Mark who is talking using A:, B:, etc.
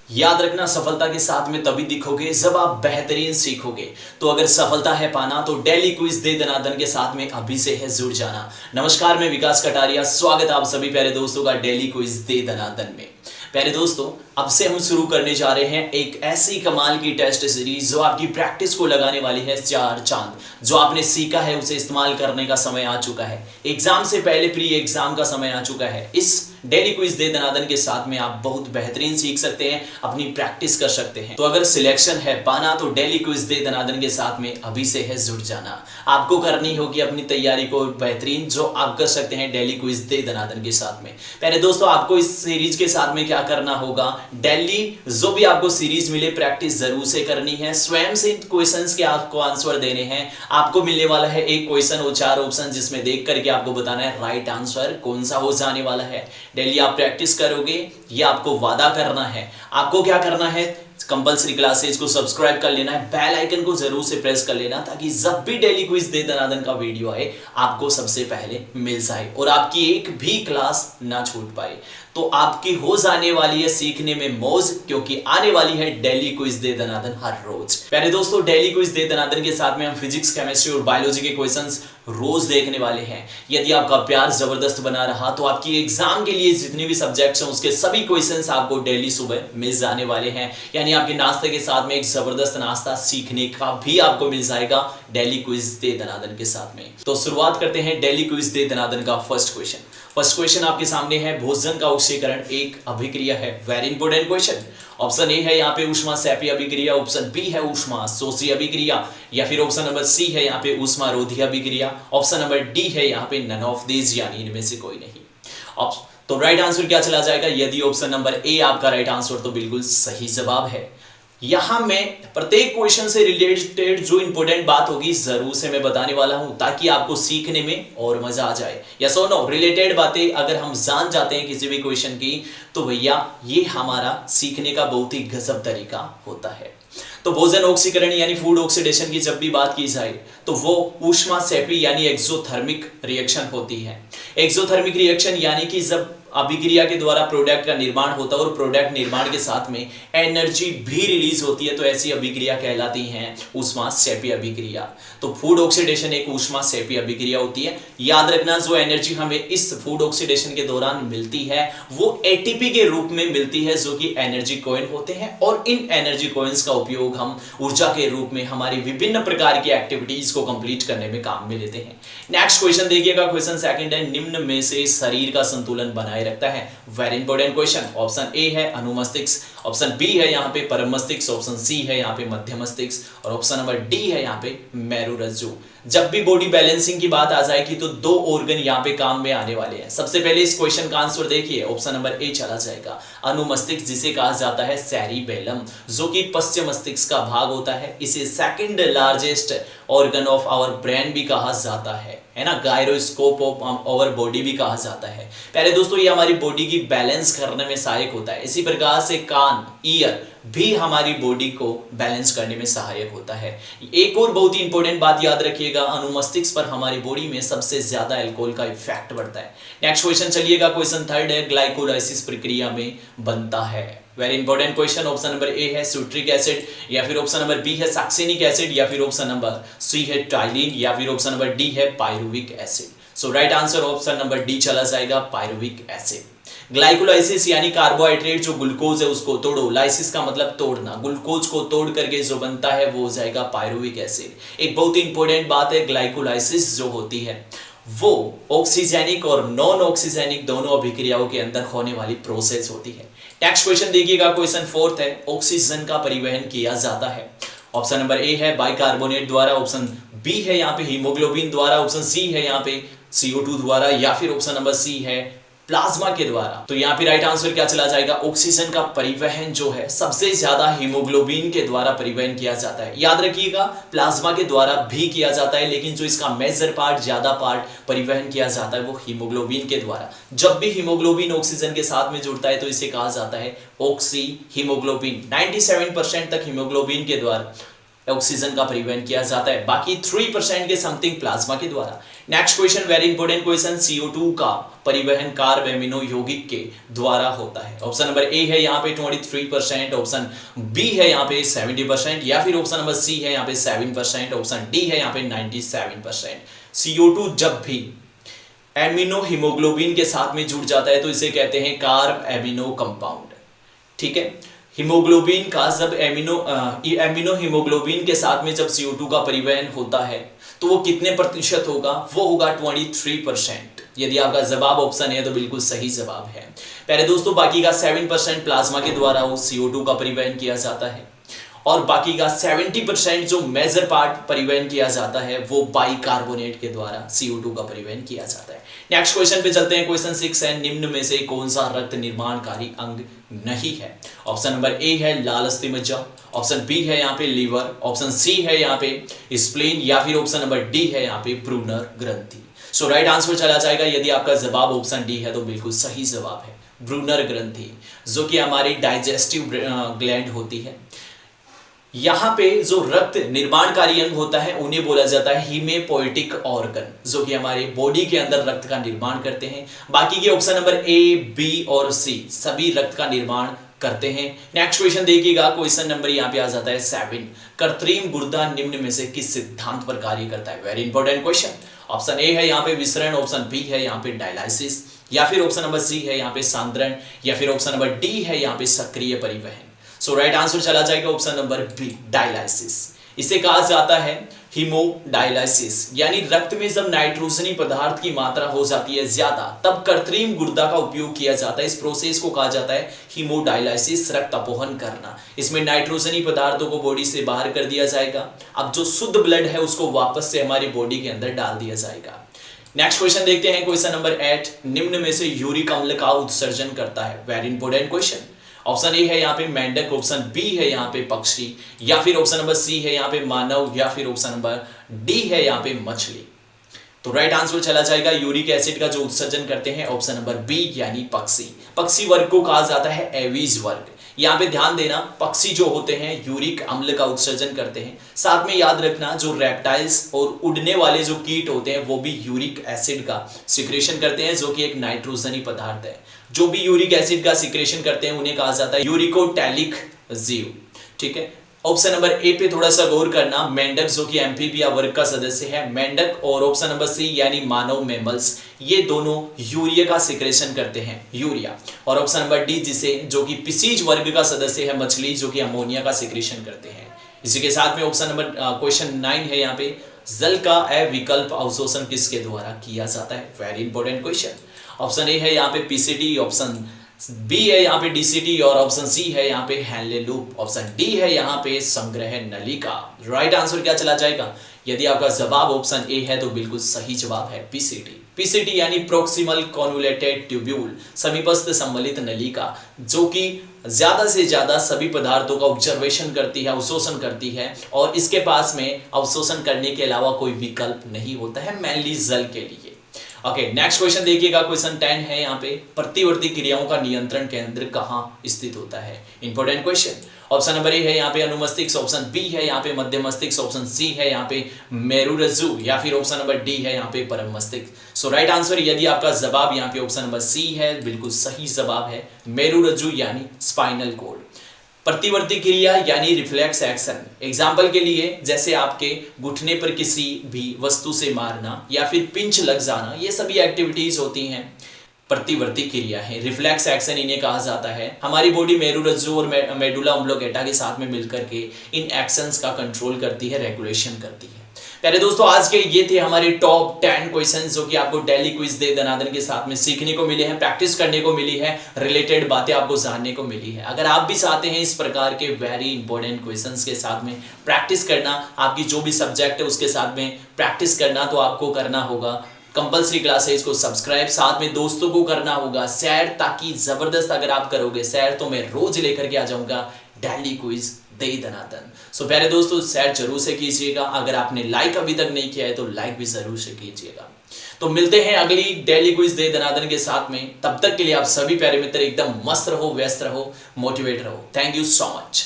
A: याद रखना, सफलता के साथ में तभी दिखोगे जब आप बेहतरीन सीखोगे। तो अगर सफलता है पाना तो डेली क्विज दे दनादन के साथ में अभी से है जुड़ जाना। नमस्कार, मैं विकास कटारिया, स्वागत आप सभी प्यारे दोस्तों का डेली क्विज दे दनादन में। प्यारे दोस्तों, अब से हम शुरू करने जा रहे हैं एक ऐसी कमाल की टेस्ट सीरीज जो आपकी प्रैक्टिस को लगाने वाली है चार चांद। जो आपने सीखा है उसे इस्तेमाल करने का समय आ चुका है। एग्जाम से पहले प्री एग्जाम का समय आ चुका है। इस डेली क्विज दे दनादन के साथ में आप बहुत बेहतरीन सीख सकते हैं, अपनी प्रैक्टिस कर सकते हैं। तो अगर सिलेक्शन है पाना तो डेली क्विज दे दनादन के साथ में अभी से है जुड़ जाना। आपको करनी होगी अपनी तैयारी को बेहतरीन, जो आप कर सकते हैं डेली क्विज दे दनादन के साथ में। पहले दोस्तों, आपको इस सीरीज के साथ में क्या करना होगा, डेली जो भी आपको सीरीज मिले प्रैक्टिस जरूर से करनी है। स्वयं से क्वेश्चंस के आपको आंसर देने हैं। आपको मिलने वाला है एक क्वेश्चन और चार ऑप्शन, जिसमें देख करके आपको बताना है राइट आंसर कौन सा हो जाने वाला है। डेली आप प्रैक्टिस करोगे, ये आपको वादा करना है। आपको क्या करना है, कंपल्सरी क्लासेज को सब्सक्राइब कर लेना है, बेल आइकन को जरूर से प्रेस कर लेना, ताकि जब भी डेली क्विज दे दनादन का वीडियो आए आपको सबसे पहले मिल जाए और आपकी एक भी क्लास ना छूट पाए। तो आपकी हो जाने वाली है सीखने में मौज, क्योंकि आने वाली है डेली क्विज दे दनादन हर रोज। प्यारे दोस्तों, डेली क्विज दे दनादन के साथ में हम फिजिक्स, केमिस्ट्री और बायोलॉजी के क्वेश्चंस रोज देखने वाले हैं। यदि आपका प्यार जबरदस्त बना रहा तो आपकी एग्जाम के लिए जितने भी सब्जेक्ट्स हैं उसके सभी क्वेश्चंस आपको डेली सुबह मिल जाने वाले हैं। यानी आपके नाश्ते के साथ में एक जबरदस्त नाश्ता सीखने का भी आपको मिल जाएगा डेली क्विज दे दनादन के साथ में। तो शुरुआत करते हैं डेली क्विज दे दनादन का फर्स्ट क्वेश्चन। फर्स्ट क्वेश्चन आपके सामने है, भोजन का ऑक्सीकरण एक अभिक्रिया है। Very important question. Option A है यहाँ पे ऊष्मा सेपी अभिक्रिया, ऑप्शन बी है ऊष्मा शोषी अभिक्रिया, या फिर ऑप्शन नंबर सी है यहाँ पे ऊष्मा रोधी अभिक्रिया, ऑप्शन नंबर डी है यहाँ पे नन ऑफ दीज, यानी इनमें से कोई नहीं। तो राइट आंसर क्या चला जाएगा, यदि ऑप्शन नंबर ए आपका राइट आंसर तो बिल्कुल सही जवाब है। यहां मैं प्रत्येक क्वेश्चन से रिलेटेड जो इंपॉर्टेंट बात होगी जरूर से मैं बताने वाला हूं, ताकि आपको सीखने में और मजा आ जाए। यस और नो, रिलेटेड बातें अगर हम जान जाते हैं किसी भी क्वेश्चन की, तो भैया ये हमारा सीखने का बहुत ही गजब तरीका होता है। तो भोजन ऑक्सीकरण यानी फूड ऑक्सीडेशन की जब भी बात की जाए तो वो ऊष्मा सेपी यानी एक्सोथर्मिक रिएक्शन होती है। एक्सोथर्मिक रिएक्शन यानी कि जब अभिक्रिया के द्वारा प्रोडक्ट का निर्माण होता है और प्रोडक्ट निर्माण के साथ में एनर्जी भी रिलीज होती है, तो ऐसी अभिक्रिया कहलाती है ऊष्मा सेपी अभिक्रिया। तो फूड ऑक्सीडेशन एक ऊष्मा सेपी अभिक्रिया होती है। याद रखना, जो एनर्जी हमें इस फूड ऑक्सीडेशन के दौरान मिलती है वो एटीपी के रूप में मिलती है, जो कि एनर्जी कॉइन होते हैं, और इन एनर्जी कॉइन्स का उपयोग हम ऊर्जा के रूप में हमारी विभिन्न प्रकार की एक्टिविटीज को कंप्लीट करने में काम में लेते हैं। नेक्स्ट क्वेश्चन देखिएगा, क्वेश्चन सेकंड है, निम्न में से शरीर का संतुलन बनाए रखता है। Very important question. Option A है अनुमस्तिष्क, ऑप्शन बी है यहाँ पे परम मस्तिष्क, ऑप्शन सी है यहाँ पे मध्य मस्तिष्क, और ऑप्शन नंबर डी है यहाँ पे मेरुरज्जु। जब भी बॉडी बैलेंसिंग की बात आ जाएगी तो दो ऑर्गन यहाँ पे काम में आने वाले हैं। सबसे पहले इस क्वेश्चन का आंसर देखिए, ऑप्शन नंबर ए चला जाएगा, अनुमस्तिष्क, जिसे कहा जाता है सेरिबेलम, जो कि पश्चिम मस्तिष्क का भाग होता है। इसे second largest organ of our brain भी कहा जाता है ना, गायरोस्कोप ऑफ आवर बॉडी भी कहा जाता है। पहले दोस्तों, ये हमारी बॉडी की बैलेंस करने में सहायक होता है। इसी प्रकार से कान, ईयर भी हमारी बॉडी को बैलेंस करने में सहायक होता है। एक और बहुत ही इंपॉर्टेंट बात याद रखिएगा, अनुमस्तिष्क पर हमारी बॉडी में सबसे ज्यादा अल्कोहल का इफेक्ट बढ़ता है। नेक्स्ट क्वेश्चन चलिएगा, क्वेश्चन थर्ड है, ग्लाइकोलाइसिस प्रक्रिया में बनता है। Very important question. Option number A है सिट्रिक एसिड, या फिर ऑप्शन नंबर बी है सक्सेनिक एसिड, या फिर ऑप्शन नंबर सी है टाइलिन, या फिर ऑप्शन नंबर डी है pyruvic acid. So right answer option number D चला जाएगा, पायरुविक एसिड। ग्लाइकोलाइसिस यानी कार्बोहाइड्रेट जो ग्लूकोज है उसको तोड़ो, लाइसिस का मतलब तोड़ना, ग्लूकोज को तोड़ करके जो बनता है वो हो जाएगा पायरुविक एसिड। एक बहुत ही इंपॉर्टेंट बात है, ग्लाइकोलाइसिस जो होती है वो ऑक्सीजेनिक और नॉन ऑक्सीजेनिक दोनों अभिक्रियाओं के अंदर होने वाली प्रोसेस होती है। नेक्स्ट क्वेश्चन देखिएगा, क्वेश्चन फोर्थ है, ऑक्सीजन का परिवहन किया जाता है। ऑप्शन नंबर ए है बाइकार्बोनेट द्वारा, ऑप्शन बी है यहाँ पे हीमोग्लोबिन द्वारा, ऑप्शन सी है यहाँ पे CO2 द्वारा, या फिर ऑप्शन नंबर सी है प्लाज्मा के द्वारा। तो यहाँ पे राइट आंसर क्या चला जाएगा, ऑक्सीजन का परिवहन जो है सबसे ज्यादा हीमोग्लोबिन के द्वारा परिवहन किया जाता है। याद रखिएगा, प्लाज्मा के द्वारा भी किया जाता है, लेकिन जो इसका मेजर पार्ट, ज्यादा पार्ट परिवहन किया जाता है वो हीमोग्लोबिन के द्वारा। जब भी हीमोग्लोबिन ऑक्सीजन के साथ में जुड़ता है तो इसे कहा जाता है ऑक्सी हीमोग्लोबिन। 97% तक हीमोग्लोबिन के द्वारा ऑक्सीजन का परिवहन किया जाता है, बाकी 3% के समथिंग प्लाज्मा के द्वारा। Next question, very important question, CO2 का परिवहन कार्ब एमिनो यौगिक के द्वारा होता है। ऑप्शन नंबर ए है यहाँ पे 23%, ऑप्शन बी है यहाँ पे 70%, या फिर ऑप्शन नंबर सी है यहाँ पे 7%, ऑप्शन डी है यहाँ पे 97%। CO2 जब भी एमिनो हीमोग्लोबिन के साथ में जुड़ जाता है तो इसे कहते हैं कार्ब एमिनो कंपाउंड। ठीक है, हीमोग्लोबिन का जब एमिनो हीमोग्लोबिन के साथ में जब CO2 का परिवहन होता है तो वो कितने प्रतिशत होगा, वो होगा 23%। यदि आपका जवाब ऑप्शन है तो बिल्कुल सही जवाब है। प्यारे दोस्तों, बाकी का 7% प्लाज्मा के द्वारा वो CO2 का परिवहन किया जाता है और बाकी का 70% जो मेजर पार्ट परिवहन किया जाता है वो बाइकार्बोनेट के द्वारा CO2 का परिवहन किया जाता है। नेक्स्ट क्वेश्चन पे चलते हैं। क्वेश्चन 6 है, निम्न में से कौन सा रक्त निर्माणकारी अंग नहीं है? ऑप्शन नंबर ए है लाल अस्थिमज्जा, ऑप्शन बी है यहाँ पे लीवर, ऑप्शन सी है यहाँ पे स्प्लीन, या फिर ऑप्शन नंबर डी है यहाँ पे ब्रूनर ग्रंथि। सो राइट आंसर चला जाएगा। यदि आपका जवाब ऑप्शन डी है तो बिल्कुल सही जवाब है ब्रूनर ग्रंथि, जो कि हमारी डाइजेस्टिव ग्लैंड होती है। यहाँ पे जो रक्त निर्माणकारी अंग होता है उन्हें बोला जाता है हीमेपोएटिक ऑर्गन, जो कि हमारे बॉडी के अंदर रक्त का निर्माण करते हैं। बाकी के ऑप्शन नंबर ए, बी और सी सभी रक्त का निर्माण करते हैं। नेक्स्ट क्वेश्चन देखिएगा, क्वेश्चन नंबर यहाँ पे आ जाता है 7, कृत्रिम गुर्दा निम्न में से किस सिद्धांत पर कार्य करता है? Very important question. Option A है यहाँ पे विसरण, ऑप्शन बी है यहाँ पे डायलाइसिस, या फिर ऑप्शन नंबर सी है यहाँ पे सांद्रण, या फिर ऑप्शन नंबर डी है यहाँ पे सक्रिय परिवहन। सो राइट आंसर चला जाएगा ऑप्शन नंबर बी, डायलाइसिस। इसे कहा जाता है हीमोडायलाइसिस, यानी रक्त में जब नाइट्रोजनी पदार्थ की मात्रा हो जाती है ज्यादा तब कृत्रिम गुर्दा का उपयोग किया जाता है। इस प्रोसेस को कहा जाता है हीमोडायलाइसिस, रक्त अपोहन करना। इसमें नाइट्रोजनी पदार्थों को बॉडी से बाहर कर दिया जाएगा, अब जो शुद्ध ब्लड है उसको वापस से हमारी बॉडी के अंदर डाल दिया जाएगा। नेक्स्ट क्वेश्चन देखते हैं, क्वेश्चन नंबर 8, निम्न में से यूरिक अम्ल का उत्सर्जन करता है? Very important question. Option A है यहाँ पे मेंढक, ऑप्शन बी है यहाँ पे पक्षी, या फिर ऑप्शन नंबर सी है यहाँ पे मानव, या फिर ऑप्शन नंबर डी है यहाँ पे मछली। तो राइट आंसर चला जाएगा यूरिक एसिड का जो उत्सर्जन करते हैं ऑप्शन नंबर बी यानी पक्षी। पक्षी वर्ग को कहा जाता है एवीज वर्ग। यहाँ पे ध्यान देना, पक्षी जो होते हैं यूरिक अम्ल का उत्सर्जन करते हैं। साथ में याद रखना जो रेप्टाइल्स और उड़ने वाले जो कीट होते हैं वो भी यूरिक एसिड का सिक्रेशन करते हैं, जो कि एक नाइट्रोजनी पदार्थ है। जो भी यूरिक एसिड का सिक्रेशन करते हैं उन्हें कहा जाता है यूरिकोटैलिक जीव। ठीक है, ऑप्शन नंबर ए पे थोड़ा सा गौर करना, मेंढक जो कि एम्फीबिया वर्ग का सदस्य है, मेंढक, और ऑप्शन नंबर सी यानी मानव मैमल्स, ये दोनों यूरिया का सिक्रेशन करते हैं, यूरिया। और ऑप्शन नंबर डी जिसे जो कि पिसीज वर्ग का सदस्य है, मछली, जो कि अमोनिया का सिक्रेशन करते हैं। इसी के साथ में ऑप्शन नंबर क्वेश्चन 9 है यहाँ पे, जल का अविकल्प अवशोषण किसके द्वारा किया जाता है? Very important question. Option A है यहाँ पे पीसीटी, ऑप्शन बी है यहाँ पे डीसीटी, और ऑप्शन सी है यहाँ पे हैनले लूप, ऑप्शन डी है यहाँ पे संग्रह नलिका। राइट आंसर क्या चला जाएगा? यदि आपका जवाब ऑप्शन ए है तो बिल्कुल सही जवाब है पीसीटी। पीसीटी यानी प्रोक्सिमल कॉन्वोलेटेड ट्यूब्यूल, समीपस्थ सम्मिलित नलिका, जो कि ज्यादा से ज्यादा सभी पदार्थों का ऑब्जर्वेशन करती है, अवशोषण करती है, और इसके पास में अवशोषण करने के अलावा कोई विकल्प नहीं होता है, मेनली जल के लिए। ओके, नेक्स्ट क्वेश्चन देखिएगा, क्वेश्चन 10 है यहाँ पे, प्रतिवर्ती क्रियाओं का नियंत्रण केंद्र कहाँ स्थित होता है? Important question. Option number A है यहाँ पे अनुमस्तिष्क, ऑप्शन बी है यहाँ पे मध्य मस्तिष्क, ऑप्शन सी है यहाँ पे मेरुरज्जु, या फिर ऑप्शन नंबर डी है यहाँ पे परम मस्तिष्क। सो राइट आंसर, यदि आपका जवाब यहाँ पे ऑप्शन नंबर सी है, बिल्कुल सही जवाब है मेरुरज्जु यानी स्पाइनल कॉर्ड। प्रतिवर्ती क्रिया यानी रिफ्लेक्स एक्शन, एग्जाम्पल के लिए जैसे आपके घुटने पर किसी भी वस्तु से मारना या फिर पिंच लग जाना, ये सभी एक्टिविटीज होती हैं प्रतिवर्ती क्रिया है, रिफ्लेक्स एक्शन इन्हें कहा जाता है। हमारी बॉडी मेरुरज्जु और मेडुला ऑब्लोंगेटा के साथ में मिलकर के इन एक्शंस का कंट्रोल करती है, रेगुलेशन करती है। प्यारे दोस्तों, आज के ये थे हमारे टॉप 10 क्वेश्चंस जो कि आपको डेली क्विज दे दनादन के साथ में सीखने को मिले हैं, प्रैक्टिस करने को मिली है, रिलेटेड बातें आपको जानने को मिली है। अगर आप भी चाहते हैं इस प्रकार के वेरी इंपॉर्टेंट क्वेश्चंस के साथ में प्रैक्टिस करना, आपकी जो भी सब्जेक्ट है उसके साथ में प्रैक्टिस करना, तो आपको करना होगा कंपल्सरी क्लासेज को सब्सक्राइब, साथ में दोस्तों को करना होगा शेयर, ताकि जबरदस्त अगर आप करोगे शेयर तो मैं रोज लेकर के आ जाऊंगा डेली क्विज दे दनादन। सो प्यारे दोस्तों, शेयर जरूर से कीजिएगा। अगर आपने लाइक अभी तक नहीं किया है तो लाइक भी जरूर से कीजिएगा। तो मिलते हैं अगली डेली क्विज दे दनादन के साथ में। तब तक के लिए आप सभी प्यारे मित्र एकदम मस्त रहो, व्यस्त रहो, मोटिवेट रहो। Thank you so much.